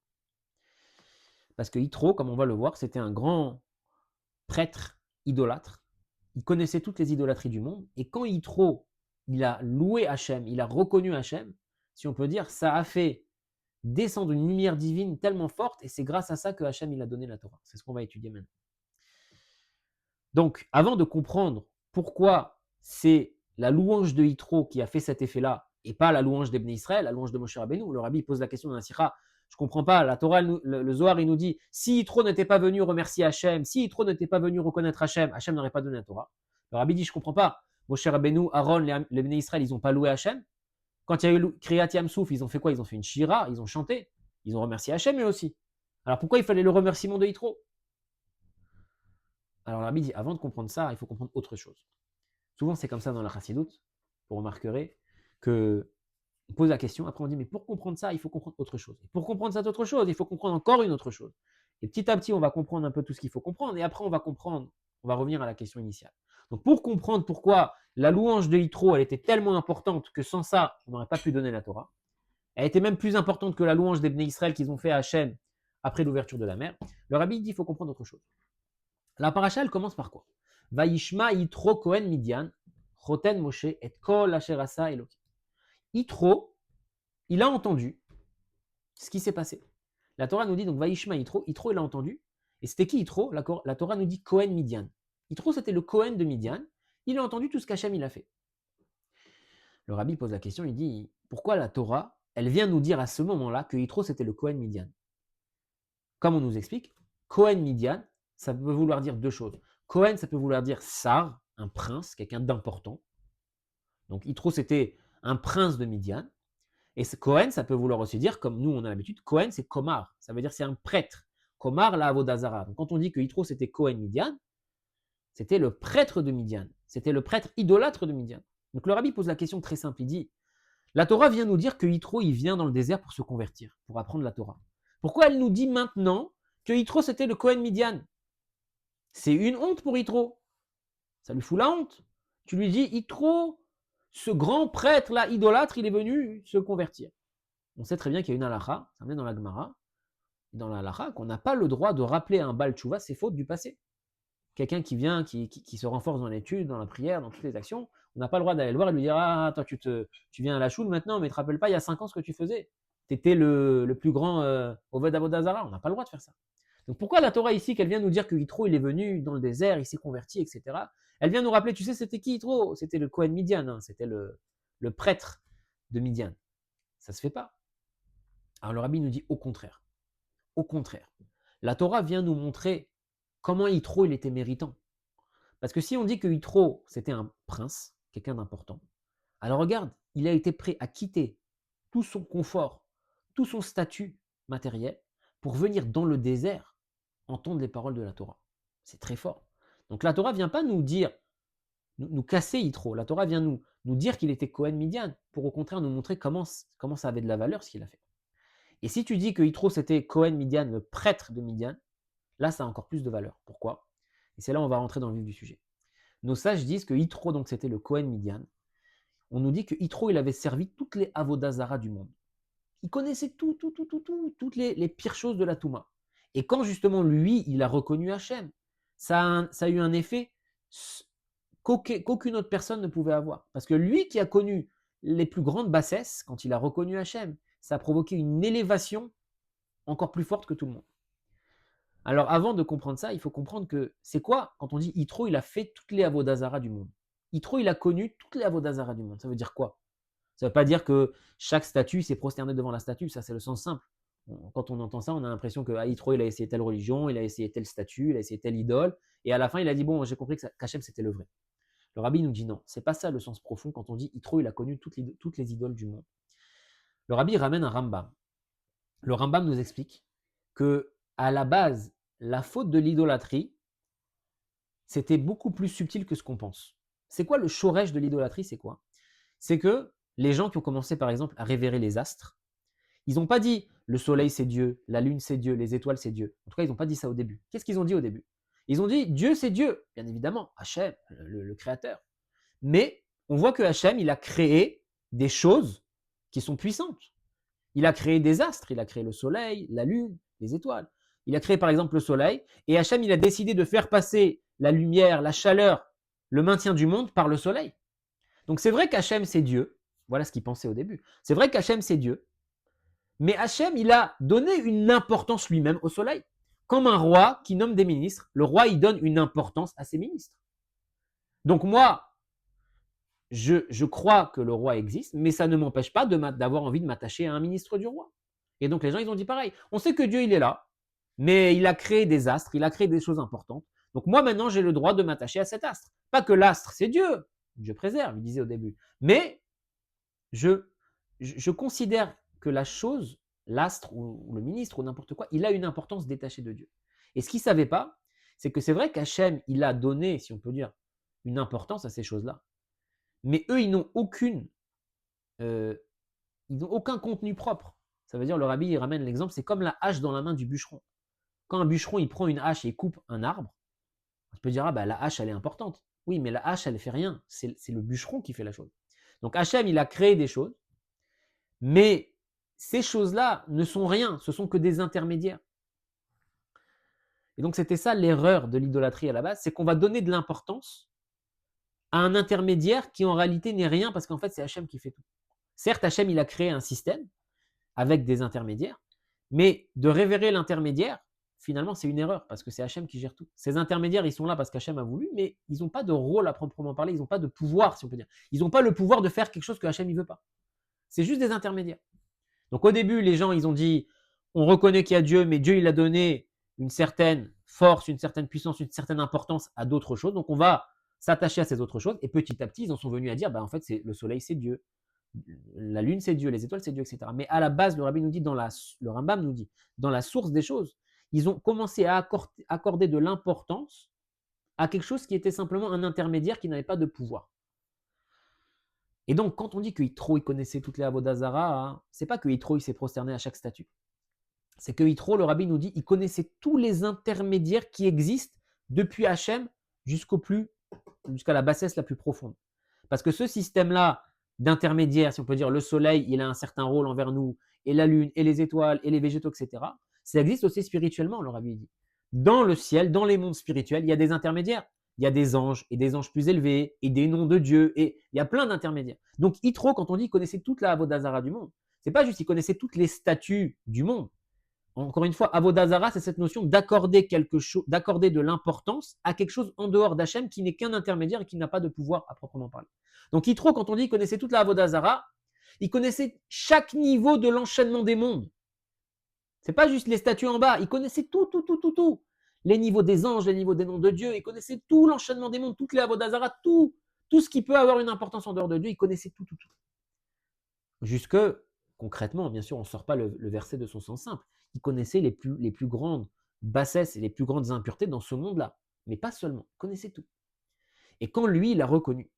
Parce que Yitro, comme on va le voir, c'était un grand prêtre idolâtre. Il connaissait toutes les idolâtries du monde. Et quand Yitro, il a loué Hachem, il a reconnu Hachem, si on peut dire, ça a fait descendre une lumière divine tellement forte, et c'est grâce à ça que Hachem il a donné la Torah. C'est ce qu'on va étudier maintenant. Donc, avant de comprendre pourquoi c'est la louange de Yitro qui a fait cet effet-là, et pas la louange d'Ebné Israël, la louange de Moshe Rabbeinu. Le rabbi pose la question dans la Sikha, je ne comprends pas, la Torah, le Zohar, il nous dit, si Yitro n'était pas venu remercier Hachem, si Yitro n'était pas venu reconnaître Hachem, Hachem n'aurait pas donné la Torah. Le rabbi dit, je ne comprends pas, Moshe Rabbeinu, Aaron, les Bnei Israël, ils n'ont pas loué Hachem. Quand il y a eu Kriyat Yamsouf, ils ont fait quoi? Ils ont fait une shira, ils ont chanté, ils ont remercié Hachem eux aussi. Alors pourquoi il fallait le remerciement de Yitro? Alors le rabbi dit, avant de comprendre ça, il faut comprendre autre chose. Souvent c'est comme ça dans la Chassidoute, vous remarquerez que on pose la question, après on dit, mais pour comprendre ça, il faut comprendre autre chose. Et pour comprendre cette autre chose, il faut comprendre encore une autre chose. Et petit à petit, on va comprendre un peu tout ce qu'il faut comprendre, et après on va comprendre, on va revenir à la question initiale. Donc pour comprendre pourquoi la louange de Yitro, elle était tellement importante que sans ça, on n'aurait pas pu donner la Torah, elle était même plus importante que la louange des Bnei Israël qu'ils ont fait à Hachem après l'ouverture de la mer, le rabbi dit, il faut comprendre autre chose. La paracha, elle commence par quoi? Vaishma Yitro Kohen Midian, Choten Moshe et Kol Asher Asa Elokim. Yitro, il a entendu ce qui s'est passé. La Torah nous dit donc Vaishma Yitro, Yitro il a entendu. Et c'était qui Yitro? La Torah nous dit Kohen Midian. Yitro c'était le Kohen de Midian. Il a entendu tout ce qu'Hachem il a fait. Le rabbi pose la question, il dit pourquoi la Torah, elle vient nous dire à ce moment-là que Yitro c'était le Kohen Midian? Comme on nous explique, Kohen Midian, ça peut vouloir dire deux choses. Kohen, ça peut vouloir dire Sar, un prince, quelqu'un d'important. Donc Yitro c'était un prince de Midian. Et Kohen, ça peut vouloir aussi dire, comme nous on a l'habitude, Kohen c'est Komar, ça veut dire c'est un prêtre. Komar la Avodazara. Donc quand on dit que Yitro c'était Kohen Midian, c'était le prêtre de Midian, c'était le prêtre idolâtre de Midian. Donc le rabbi pose la question très simple, il dit, la Torah vient nous dire que Yitro il vient dans le désert pour se convertir, pour apprendre la Torah. Pourquoi elle nous dit maintenant que Yitro c'était le Kohen Midian? C'est une honte pour Yitro, ça lui fout la honte. Tu lui dis, Yitro, ce grand prêtre-là, idolâtre, il est venu se convertir. On sait très bien qu'il y a une halakha, ça vient dans la Gemara, dans la halakha, qu'on n'a pas le droit de rappeler à un Baal Tchouva ses fautes du passé. Quelqu'un qui vient, qui se renforce dans l'étude, dans la prière, dans toutes les actions, on n'a pas le droit d'aller le voir et lui dire « Ah, toi, tu viens à la choule maintenant, mais ne te rappelles pas, il y a 5 ans, ce que tu faisais. Tu étais le plus grand Oved Avodazara. » On n'a pas le droit de faire ça. Donc pourquoi la Torah ici, qu'elle vient nous dire que Yitro, il est venu dans le désert, il s'est converti, etc. Elle vient nous rappeler, tu sais, c'était qui Yitro? C'était le Kohen Midian, hein, c'était le prêtre de Midian. Ça ne se fait pas. Alors le rabbi nous dit au contraire. Au contraire. La Torah vient nous montrer comment Yitro, il était méritant. Parce que si on dit que Yitro, c'était un prince, quelqu'un d'important, alors regarde, il a été prêt à quitter tout son confort, tout son statut matériel, pour venir dans le désert entendre les paroles de la Torah. C'est très fort. Donc la Torah ne vient pas nous dire, nous casser Yitro. La Torah vient nous dire qu'il était Kohen Midian, pour au contraire nous montrer comment ça avait de la valeur ce qu'il a fait. Et si tu dis que Yitro c'était Kohen Midian, le prêtre de Midian, là ça a encore plus de valeur. Pourquoi? Et c'est là où on va rentrer dans le vif du sujet. Nos sages disent que Yitro, donc c'était le Kohen Midian. On nous dit que Yitro, il avait servi toutes les Avodazara du monde. Il connaissait toutes les pires choses de la Touma. Et quand justement lui, il a reconnu Hachem, ça a eu un effet qu'aucune autre personne ne pouvait avoir. Parce que lui qui a connu les plus grandes bassesses, quand il a reconnu Hachem, ça a provoqué une élévation encore plus forte que tout le monde. Alors avant de comprendre ça, il faut comprendre que c'est quoi quand on dit Yitro, il a fait toutes les Avodazara du monde. Yitro, il a connu toutes les Avodazara du monde. Ça veut dire quoi? Ça ne veut pas dire que chaque statue s'est prosterné devant la statue, ça c'est le sens simple. Quand on entend ça, on a l'impression que Yitro, il a essayé telle religion, il a essayé telle statue, il a essayé telle idole, et à la fin il a dit bon, j'ai compris qu'Hachem c'était le vrai. Le rabbi nous dit non, c'est pas ça le sens profond quand on dit Yitro, il a connu toutes les idoles du monde. Le rabbi ramène un Rambam. Le Rambam nous explique que à la base, la faute de l'idolâtrie, c'était beaucoup plus subtil que ce qu'on pense. C'est quoi le shoresh de l'idolâtrie? C'est quoi? C'est que les gens qui ont commencé par exemple à révérer les astres, ils n'ont pas dit le soleil c'est Dieu, la lune c'est Dieu, les étoiles c'est Dieu. En tout cas, ils n'ont pas dit ça au début. Qu'est-ce qu'ils ont dit au début? Ils ont dit Dieu c'est Dieu, bien évidemment, Hachem, le créateur. Mais on voit que Hachem, il a créé des choses qui sont puissantes. Il a créé des astres, il a créé le soleil, la lune, les étoiles. Il a créé par exemple le soleil, et Hachem, il a décidé de faire passer la lumière, la chaleur, le maintien du monde par le soleil. Donc c'est vrai qu'Hachem c'est Dieu, voilà ce qu'il pensait au début. C'est vrai qu'Hachem c'est Dieu, mais Hachem, il a donné une importance lui-même au soleil. Comme un roi qui nomme des ministres, le roi, il donne une importance à ses ministres. Donc moi, je crois que le roi existe, mais ça ne m'empêche pas d'avoir envie de m'attacher à un ministre du roi. Et donc les gens, ils ont dit pareil. On sait que Dieu, il est là, mais il a créé des astres, il a créé des choses importantes. Donc moi, maintenant, j'ai le droit de m'attacher à cet astre. Pas que l'astre, c'est Dieu. Dieu préserve, il disait au début. Mais je considère que la chose, l'astre ou le ministre ou n'importe quoi, il a une importance détachée de Dieu. Et ce qu'ils ne savaient pas, c'est que c'est vrai qu'Hachem, il a donné, si on peut dire, une importance à ces choses-là. Mais eux, ils n'ont aucun contenu propre. Ça veut dire, le rabbi, il ramène l'exemple, c'est comme la hache dans la main du bûcheron. Quand un bûcheron, il prend une hache et il coupe un arbre, on peut dire, ah bah la hache, elle est importante. Oui, mais la hache, elle ne fait rien. C'est le bûcheron qui fait la chose. Donc Hachem, il a créé des choses, mais ces choses-là ne sont rien, ce sont que des intermédiaires. Et donc c'était ça l'erreur de l'idolâtrie à la base, c'est qu'on va donner de l'importance à un intermédiaire qui en réalité n'est rien parce qu'en fait c'est Hachem qui fait tout. Certes, Hachem il a créé un système avec des intermédiaires, mais de révérer l'intermédiaire, finalement c'est une erreur parce que c'est Hachem qui gère tout. Ces intermédiaires ils sont là parce qu'Hachem a voulu, mais ils n'ont pas de rôle à proprement parler, ils n'ont pas de pouvoir si on peut dire. Ils n'ont pas le pouvoir de faire quelque chose que Hachem ne veut pas. C'est juste des intermédiaires. Donc au début, les gens, ils ont dit, on reconnaît qu'il y a Dieu, mais Dieu, il a donné une certaine force, une certaine puissance, une certaine importance à d'autres choses. Donc on va s'attacher à ces autres choses. Et petit à petit, ils en sont venus à dire, en fait, le soleil, c'est Dieu. La lune, c'est Dieu. Les étoiles, c'est Dieu, etc. Mais à la base, le Rabbi nous dit, le Rambam nous dit, dans la source des choses, ils ont commencé à accorder de l'importance à quelque chose qui était simplement un intermédiaire qui n'avait pas de pouvoir. Et donc, quand on dit que Yitro, il connaissait toutes les Avodazara, hein, c'est pas que Yitro, il s'est prosterné à chaque statue. C'est que Yitro, le rabbi nous dit, il connaissait tous les intermédiaires qui existent depuis Hachem jusqu'à la bassesse la plus profonde. Parce que ce système-là d'intermédiaires, si on peut dire le soleil, il a un certain rôle envers nous, et la lune, et les étoiles, et les végétaux, etc. Ça existe aussi spirituellement, le rabbi dit. Dans le ciel, dans les mondes spirituels, il y a des intermédiaires. Il y a des anges et des anges plus élevés et des noms de Dieu et il y a plein d'intermédiaires. Donc Yitro, quand on dit qu'il connaissait toute la Avodazara du monde, c'est pas juste qu'il connaissait toutes les statues du monde. Encore une fois, Avodazara, c'est cette notion d'accorder quelque chose, d'accorder de l'importance à quelque chose en dehors d'Hachem qui n'est qu'un intermédiaire et qui n'a pas de pouvoir à proprement parler. Donc Yitro, quand on dit qu'il connaissait toute la Avodazara, il connaissait chaque niveau de l'enchaînement des mondes. C'est pas juste les statues en bas, il connaissait tout. Les niveaux des anges, les niveaux des noms de Dieu, il connaissait tout l'enchaînement des mondes, toutes les Avodazara, tout ce qui peut avoir une importance en dehors de Dieu, il connaissait tout. Jusque, concrètement, bien sûr, on ne sort pas le verset de son sens simple. Il connaissait les plus grandes bassesses et les plus grandes impuretés dans ce monde-là. Mais pas seulement, il connaissait tout. Et quand lui, il a reconnu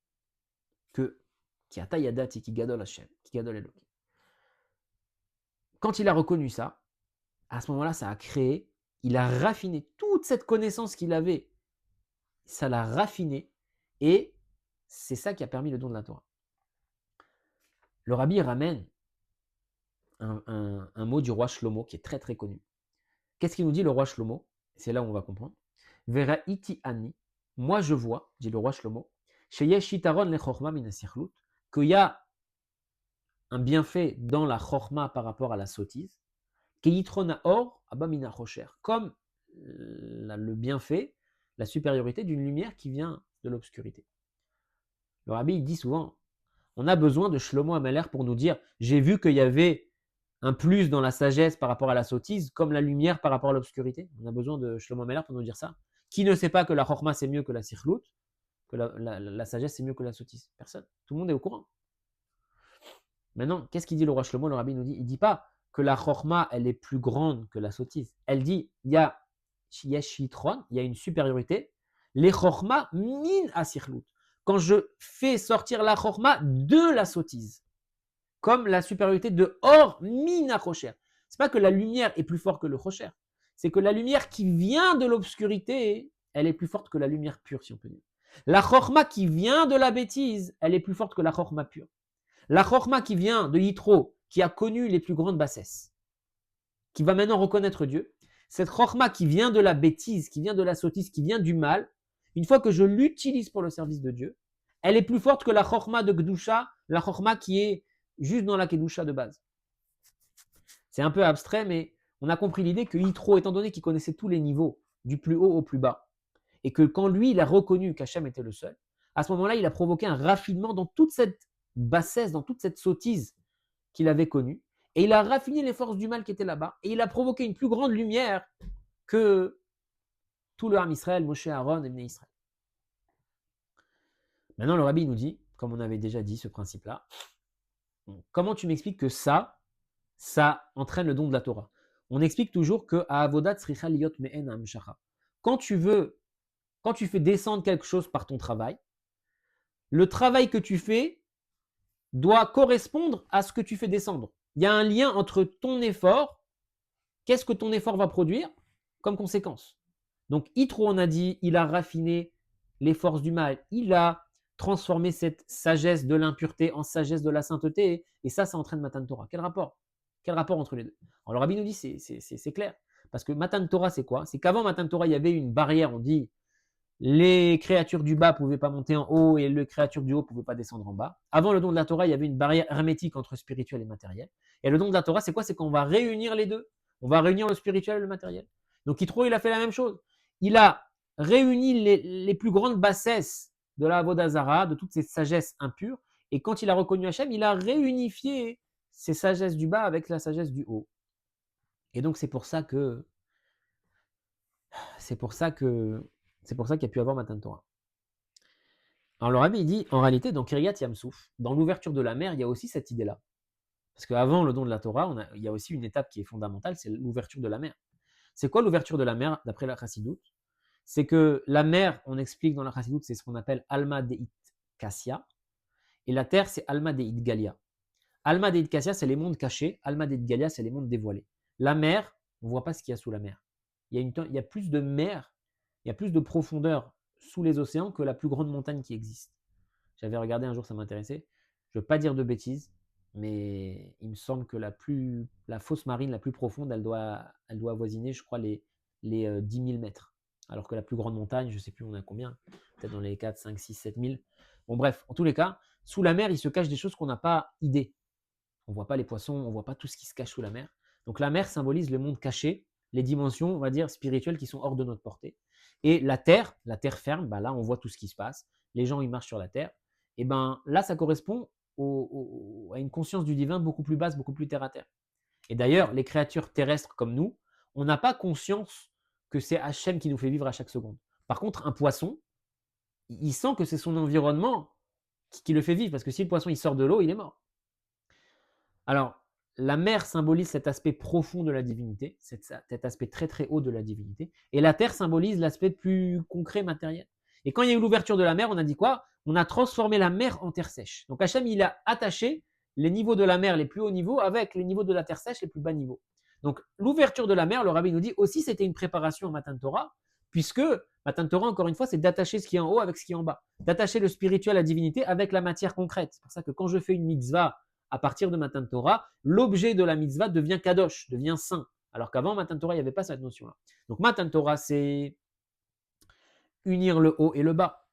que Kiata Yadati Ki Gadol Hashem, Ki Gadol Elokim, quand il a reconnu ça, à ce moment-là, ça a créé, il a raffiné toute cette connaissance qu'il avait, ça l'a raffiné, et c'est ça qui a permis le don de la Torah. Le rabbi ramène un mot du roi Shlomo qui est très très connu. Qu'est-ce qu'il nous dit le roi Shlomo? C'est là où on va comprendre. Vera iti ani, moi je vois, dit le roi Shlomo, qu'il y a un bienfait dans la chorma par rapport à la sottise, comme le bienfait, la supériorité d'une lumière qui vient de l'obscurité. Le rabbi il dit souvent, on a besoin de Shlomo Ameler pour nous dire, j'ai vu qu'il y avait un plus dans la sagesse par rapport à la sottise, comme la lumière par rapport à l'obscurité. On a besoin de Shlomo Ameler pour nous dire ça. Qui ne sait pas que la chorma c'est mieux que la sikhlout, que la sagesse c'est mieux que la sottise? Personne. Tout le monde est au courant. Maintenant, qu'est-ce qu'il dit le roi Shlomo? Le rabbi nous dit, il ne dit pas que la chorma elle est plus grande que la sottise. Elle dit, il y a shitron, il y a une supériorité, les chorma min à sikhlout. Quand je fais sortir la chorma de la sottise, comme la supériorité de Or Mina Rocher. Ce n'est pas que la lumière est plus forte que le Rocher, c'est que la lumière qui vient de l'obscurité, elle est plus forte que la lumière pure, si on peut dire. La Chorma qui vient de la bêtise, elle est plus forte que la Chorma pure. La Chorma qui vient de Yitro, qui a connu les plus grandes bassesses, qui va maintenant reconnaître Dieu, cette Chorma qui vient de la bêtise, qui vient de la sottise, qui vient du mal, une fois que je l'utilise pour le service de Dieu, elle est plus forte que la Chorma de Gdusha, la Chorma qui est juste dans la Kedusha de base. C'est un peu abstrait, mais on a compris l'idée que Yitro, étant donné qu'il connaissait tous les niveaux, du plus haut au plus bas, et que quand lui, il a reconnu qu'Hachem était le seul, à ce moment-là, il a provoqué un raffinement dans toute cette bassesse, dans toute cette sottise qu'il avait connue. Et il a raffiné les forces du mal qui étaient là-bas. Et il a provoqué une plus grande lumière que tout le Ham Israël, Moshe, Aaron et Bnei Israël. Maintenant, le Rabbi nous dit, comme on avait déjà dit ce principe-là, comment tu m'expliques que ça entraîne le don de la Torah? On explique toujours que à avodat tzricha liot me'en ha'amshacha. Quand tu fais descendre quelque chose par ton travail, le travail que tu fais doit correspondre à ce que tu fais descendre. Il y a un lien entre ton effort, qu'est-ce que ton effort va produire comme conséquence. Donc, Yitro, on a dit, il a raffiné les forces du mal, il a transformé cette sagesse de l'impureté en sagesse de la sainteté, et ça entraîne Matan Torah. Quel rapport entre les deux? Alors, le Rabbi nous dit, c'est clair, parce que Matan Torah, c'est quoi? C'est qu'avant Matan Torah, il y avait une barrière, on dit, les créatures du bas ne pouvaient pas monter en haut et les créatures du haut ne pouvaient pas descendre en bas. Avant le don de la Torah, il y avait une barrière hermétique entre spirituel et matériel. Et le don de la Torah, c'est quoi? C'est qu'on va réunir les deux. On va réunir le spirituel et le matériel. Donc Yitro, il a fait la même chose. Il a réuni les plus grandes bassesses de la Avodah Zarah, de toutes ces sagesses impures. Et quand il a reconnu Hachem, il a réunifié ces sagesses du bas avec la sagesse du haut. Et donc c'est pour ça qu'il y a pu avoir Matan Torah. Alors le Rabbi il dit, en réalité, dans Kiryat Yamsouf, dans l'ouverture de la mer, il y a aussi cette idée-là. Parce qu'avant le don de la Torah, il y a aussi une étape qui est fondamentale, c'est l'ouverture de la mer. C'est quoi l'ouverture de la mer, d'après la Chassidoute? C'est que la mer, on explique dans la Chassidoute, c'est ce qu'on appelle Alma Deit Kassia, et la terre, c'est Alma Deit Galia. Alma Deit Kassia, c'est les mondes cachés, Alma Deit Galia, c'est les mondes dévoilés. La mer, on ne voit pas ce qu'il y a sous la mer. Il y a plus de mer, il y a plus de profondeur sous les océans que la plus grande montagne qui existe. J'avais regardé un jour, ça m'intéressait. Je ne veux pas dire de bêtises, mais il me semble que la fosse marine la plus profonde, elle doit avoisiner, je crois, les 10 000 mètres. Alors que la plus grande montagne, je ne sais plus on a combien, peut-être dans les 4, 5, 6, 7 000. Bon bref, en tous les cas, sous la mer, il se cache des choses qu'on n'a pas idée. On ne voit pas les poissons, on ne voit pas tout ce qui se cache sous la mer. Donc la mer symbolise le monde caché, les dimensions, on va dire, spirituelles qui sont hors de notre portée. Et la terre ferme, bah là on voit tout ce qui se passe. Les gens, ils marchent sur la terre. Et ben là, ça correspond à une conscience du divin beaucoup plus basse, beaucoup plus terre à terre. Et d'ailleurs, les créatures terrestres comme nous, on n'a pas conscience que c'est Hachem qui nous fait vivre à chaque seconde. Par contre, un poisson, il sent que c'est son environnement qui le fait vivre, parce que si le poisson il sort de l'eau, il est mort. Alors, la mer symbolise cet aspect profond de la divinité, cet aspect très très haut de la divinité, et la terre symbolise l'aspect plus concret, matériel. Et quand il y a eu l'ouverture de la mer, on a dit quoi? On a transformé la mer en terre sèche. Donc Hachem, il a attaché les niveaux de la mer les plus hauts niveaux avec les niveaux de la terre sèche les plus bas niveaux. Donc l'ouverture de la mer, le Rabbi nous dit aussi, c'était une préparation à Matan Torah, puisque Matan Torah, encore une fois, c'est d'attacher ce qui est en haut avec ce qui est en bas, d'attacher le spirituel, la divinité avec la matière concrète. C'est pour ça que quand je fais une mitzvah à partir de Matan Torah, l'objet de la mitzvah devient kadosh, devient saint. Alors qu'avant Matan Torah, il n'y avait pas cette notion-là. Donc Matan Torah, c'est unir le haut et le bas.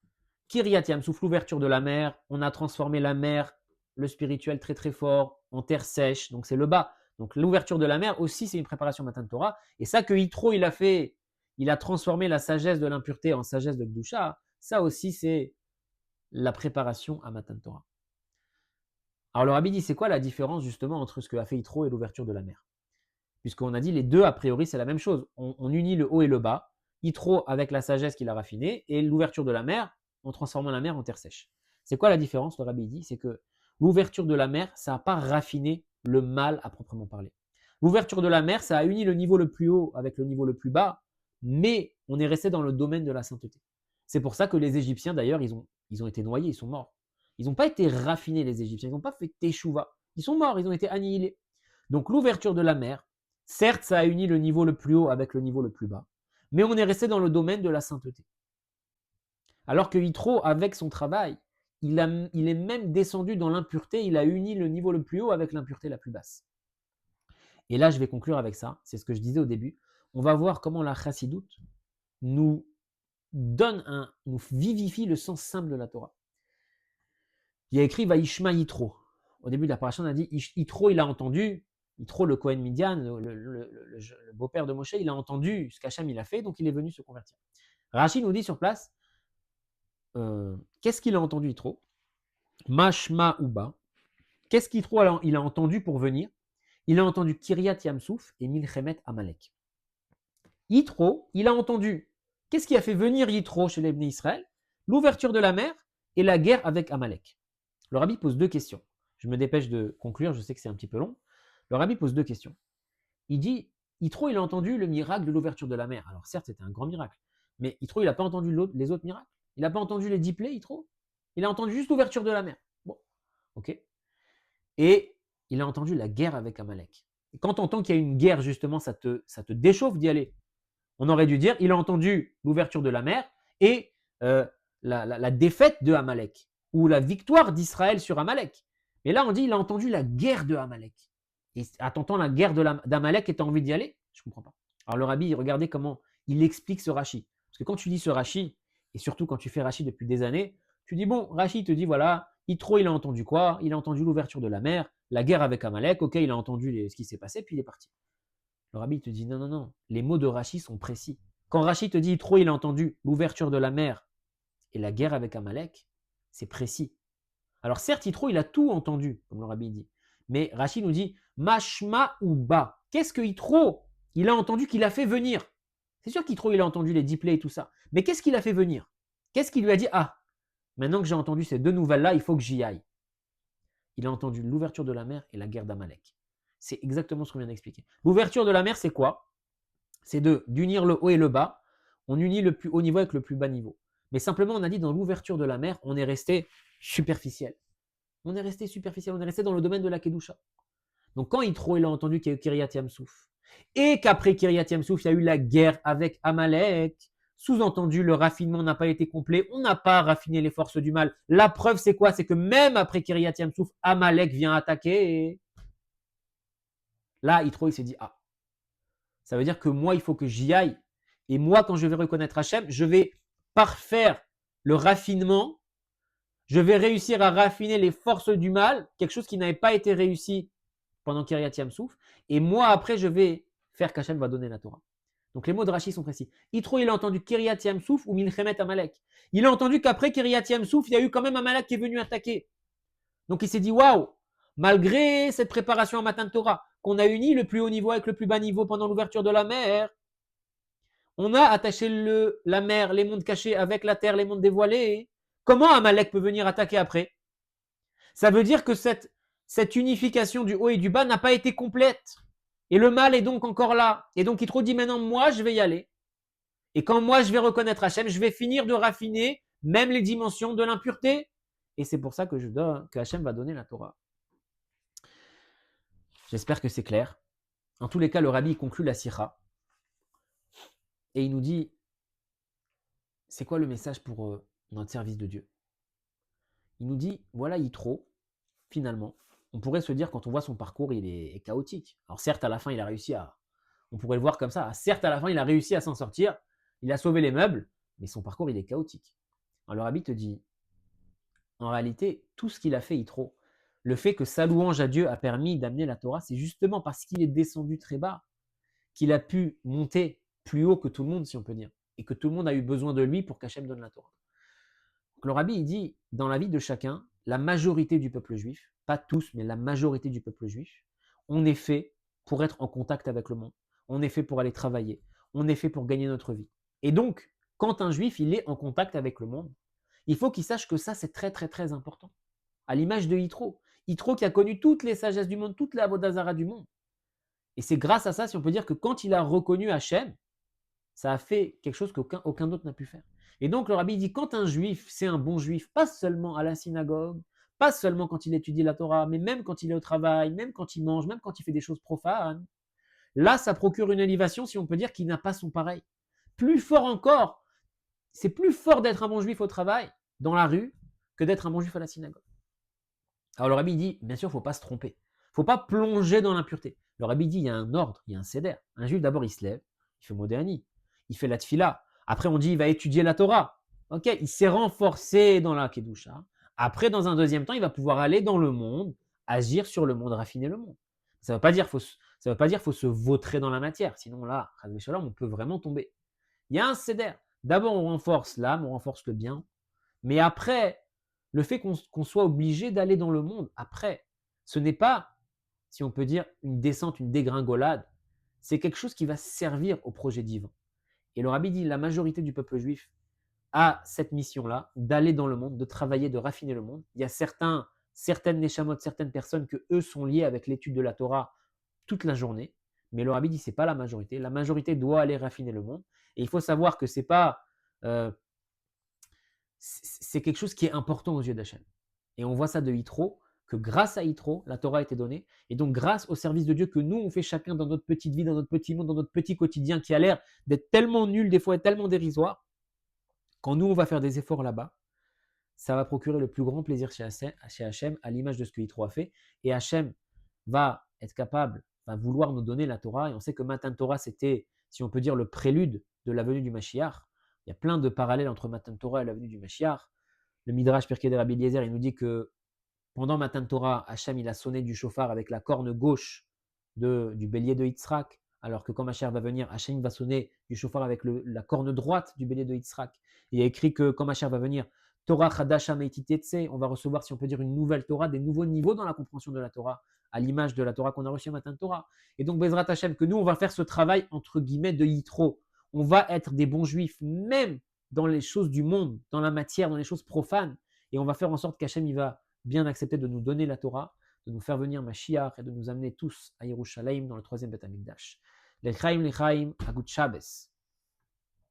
Kiryat Yamsouf, l'ouverture de la mer, on a transformé la mer, le spirituel très très fort, en terre sèche, donc c'est le bas. Donc l'ouverture de la mer aussi, c'est une préparation Matan Torah. Et ça que Yitro, il a fait, il a transformé la sagesse de l'impureté en sagesse de Gdusha, ça aussi c'est la préparation à Matan Torah. Alors le Rabbi dit, c'est quoi la différence justement entre ce que a fait Yitro et l'ouverture de la mer? Puisqu'on a dit les deux, a priori, c'est la même chose. On unit le haut et le bas. Yitro avec la sagesse qu'il a raffinée, et l'ouverture de la mer en transformant la mer en terre sèche. C'est quoi la différence? Le Rabbi dit, c'est que l'ouverture de la mer, ça n'a pas raffiné le mal à proprement parler. L'ouverture de la mer, ça a uni le niveau le plus haut avec le niveau le plus bas, mais on est resté dans le domaine de la sainteté. C'est pour ça que les Égyptiens, d'ailleurs, ils ont été noyés, ils sont morts. Ils n'ont pas été raffinés, les Égyptiens, ils n'ont pas fait teshuva. Ils sont morts, ils ont été annihilés. Donc l'ouverture de la mer, certes, ça a uni le niveau le plus haut avec le niveau le plus bas, mais on est resté dans le domaine de la sainteté. Alors que Yitro, avec son travail, il est même descendu dans l'impureté, il a uni le niveau le plus haut avec l'impureté la plus basse. Et là, je vais conclure avec ça, c'est ce que je disais au début. On va voir comment la chassidoute nous vivifie le sens simple de la Torah. Il y a écrit Vaishma Yitro. Au début de la paracha, on a dit Yitro, il a entendu, Yitro, le Kohen Midian, le beau-père de Moshe, il a entendu ce qu'Hachem il a fait, donc il est venu se convertir. Rashi nous dit sur place, qu'est-ce qu'il a entendu Yitro? Mashma Uba. Qu'est-ce qu'Yitro il a entendu pour venir? Il a entendu Kiryat Yamsouf et Milchemet Amalek. Yitro, il a entendu. Qu'est-ce qui a fait venir Yitro chez les Bnei Israël? L'ouverture de la mer et la guerre avec Amalek. Le rabbi pose deux questions. Je me dépêche de conclure, je sais que c'est un petit peu long. Le rabbi pose deux questions. Il dit, Yitro, il a entendu le miracle de l'ouverture de la mer. Alors certes, c'était un grand miracle. Mais Yitro, il n'a pas entendu les autres miracles. Il n'a pas entendu les 10 plaies, Yitro. Il a entendu juste l'ouverture de la mer. Bon, ok. Et il a entendu la guerre avec Amalek. Et quand tu entends qu'il y a une guerre, justement, ça te déchauffe d'y aller. On aurait dû dire, il a entendu l'ouverture de la mer et la défaite de Amalek, ou la victoire d'Israël sur Amalek. Et là, on dit, il a entendu la guerre de Amalek. Et à t'entendre la guerre d'Amalek et tu as envie d'y aller? Je ne comprends pas. Alors le rabbi, regardez comment il explique ce Rashi. Parce que quand tu lis ce Rashi, et surtout quand tu fais Rashi depuis des années, tu dis, bon, Rashi te dit, voilà, Yitro, il a entendu quoi? Il a entendu l'ouverture de la mer, la guerre avec Amalek, ok, il a entendu ce qui s'est passé, puis il est parti. Le rabbi te dit, non, non, non, les mots de Rashi sont précis. Quand Rashi te dit, Yitro, il a entendu l'ouverture de la mer et la guerre avec Amalek, c'est précis. Alors certes, Yitro, il a tout entendu, comme le rabbi dit. Mais Rashi nous dit, Mashma ou Ba. Qu'est-ce que Yitro, il a entendu qu'il a fait venir? C'est sûr qu'Yitro, il a entendu les 10 plaies et tout ça. Mais qu'est-ce qu'il a fait venir? Qu'est-ce qu'il lui a dit? Ah, maintenant que j'ai entendu ces deux nouvelles-là, il faut que j'y aille. Il a entendu l'ouverture de la mer et la guerre d'Amalek. C'est exactement ce qu'on vient d'expliquer. L'ouverture de la mer, c'est quoi? C'est d'unir le haut et le bas. On unit le plus haut niveau avec le plus bas niveau. Mais simplement, on a dit dans l'ouverture de la mer, on est resté superficiel. On est resté superficiel, on est resté dans le domaine de la Kedusha. Donc quand Yitro, il a entendu qu'il y a eu Kiryat Yamsouf, et qu'après Kiryat Yamsouf, il y a eu la guerre avec Amalek, sous-entendu, le raffinement n'a pas été complet, on n'a pas raffiné les forces du mal. La preuve, c'est quoi? C'est que même après Kiryat Yamsouf, Amalek vient attaquer. Là, Yitro, il s'est dit, ah, ça veut dire que moi, il faut que j'y aille. Et moi, quand je vais reconnaître Hachem, je vais parfaire le raffinement. Je vais réussir à raffiner les forces du mal, quelque chose qui n'avait pas été réussi pendant Kiryat Yamsouf. Et moi, après, je vais faire qu'Hachem va donner la Torah. Donc les mots de Rashi sont précis. Yitro, il a entendu Kiryat Yamsouf ou Milchemet Amalek. Il a entendu qu'après Kiryat Yamsouf, il y a eu quand même Amalek qui est venu attaquer. Donc il s'est dit, waouh, malgré cette préparation à Matan Torah, qu'on a uni le plus haut niveau avec le plus bas niveau pendant l'ouverture de la mer, on a attaché la mer, les mondes cachés avec la terre, les mondes dévoilés. Comment Amalek peut venir attaquer après? Ça veut dire que cette unification du haut et du bas n'a pas été complète. Et le mal est donc encore là. Et donc Yitro dit maintenant, moi, je vais y aller. Et quand moi, je vais reconnaître Hachem, je vais finir de raffiner même les dimensions de l'impureté. Et c'est pour ça que que Hachem va donner la Torah. J'espère que c'est clair. En tous les cas, le rabbi conclut la Sira. Et il nous dit, c'est quoi le message pour notre service de Dieu? Il nous dit, voilà Yitro, finalement, on pourrait se dire quand on voit son parcours, il est chaotique. Alors certes, à la fin, il a réussi on pourrait le voir comme ça, certes, à la fin, il a réussi à s'en sortir, il a sauvé les meubles, mais son parcours, il est chaotique. Alors le rabbi te dit, en réalité, tout ce qu'il a fait Yitro, le fait que sa louange à Dieu a permis d'amener la Torah, c'est justement parce qu'il est descendu très bas, qu'il a pu monter plus haut que tout le monde, si on peut dire, et que tout le monde a eu besoin de lui pour qu'Hachem donne la Torah. Donc le rabbi, il dit, dans la vie de chacun, la majorité du peuple juif, pas tous, mais la majorité du peuple juif, on est fait pour être en contact avec le monde. On est fait pour aller travailler. On est fait pour gagner notre vie. Et donc, quand un juif, il est en contact avec le monde, il faut qu'il sache que ça, c'est très, très, très important. À l'image de Yitro. Yitro qui a connu toutes les sagesses du monde, toute la Avodah du monde. Et c'est grâce à ça, si on peut dire, que quand il a reconnu Hachem, ça a fait quelque chose qu'aucun d'autre n'a pu faire. Et donc le rabbi dit, quand un juif, c'est un bon juif, pas seulement à la synagogue, pas seulement quand il étudie la Torah, mais même quand il est au travail, même quand il mange, même quand il fait des choses profanes, là, ça procure une élévation, si on peut dire, qui n'a pas son pareil. Plus fort encore, c'est plus fort d'être un bon juif au travail, dans la rue, que d'être un bon juif à la synagogue. Alors le rabbi dit, bien sûr, il ne faut pas se tromper. Il ne faut pas plonger dans l'impureté. Le rabbi dit, il y a un ordre, il y a un seder. Un juif, d'abord, il se lève, il fait modéani, il fait la tfila. Après, on dit, il va étudier la Torah. Ok, il s'est renforcé dans la Kedusha. Après, dans un deuxième temps, il va pouvoir aller dans le monde, agir sur le monde, raffiner le monde. Ça ne veut pas dire qu'il faut se vautrer dans la matière. Sinon, là, on peut vraiment tomber. Il y a un seder. D'abord, on renforce l'âme, on renforce le bien. Mais après, le fait qu'on soit obligé d'aller dans le monde, après, ce n'est pas, si on peut dire, une descente, une dégringolade. C'est quelque chose qui va servir au projet divin. Et le rabbi dit, la majorité du peuple juif a cette mission-là, d'aller dans le monde, de travailler, de raffiner le monde. Il y a certaines neshamot, certaines personnes que eux sont liés avec l'étude de la Torah toute la journée. Mais le rabbi dit, c'est pas la majorité. La majorité doit aller raffiner le monde. Et il faut savoir que c'est pas, euh, c'est quelque chose qui est important aux yeux d'Hachem. Et on voit ça de Yitro, que grâce à Yitro, la Torah a été donnée. Et donc, grâce au service de Dieu que nous, on fait chacun dans notre petite vie, dans notre petit monde, dans notre petit quotidien qui a l'air d'être tellement nul, des fois, et tellement dérisoire, quand nous, on va faire des efforts là-bas, ça va procurer le plus grand plaisir chez Hachem, à l'image de ce que Yitro a fait. Et Hachem va être capable, va vouloir nous donner la Torah. Et on sait que Matan Torah, c'était, si on peut dire, le prélude de la venue du Mashiach. Il y a plein de parallèles entre Matan Torah et la venue du Mashiach. Le Midrash Pirkei de Rabbi Eliezer, il nous dit que pendant Matan Torah, Hachem, il a sonné du chauffard avec la corne gauche du bélier de Yitzhak, alors que quand Mashiach va venir, Hachem va sonner du chauffard avec la corne droite du bélier de Yitzhak. Il y a écrit que quand Mashiach va venir, Torah Chadasha Meititetse, on va recevoir, si on peut dire, une nouvelle Torah, des nouveaux niveaux dans la compréhension de la Torah, à l'image de la Torah qu'on a reçue Matan Torah. Et donc, Bezrat Hachem, que nous, on va faire ce travail, entre guillemets, de Yitro. On va être des bons juifs, même dans les choses du monde, dans la matière, dans les choses profanes. Et on va faire en sorte qu'Hachem, il va bien accepter de nous donner la Torah, de nous faire venir Mashiach et de nous amener tous à Yerushalayim dans le troisième Beth Amikdash. Lechaim, Agut Shabbos.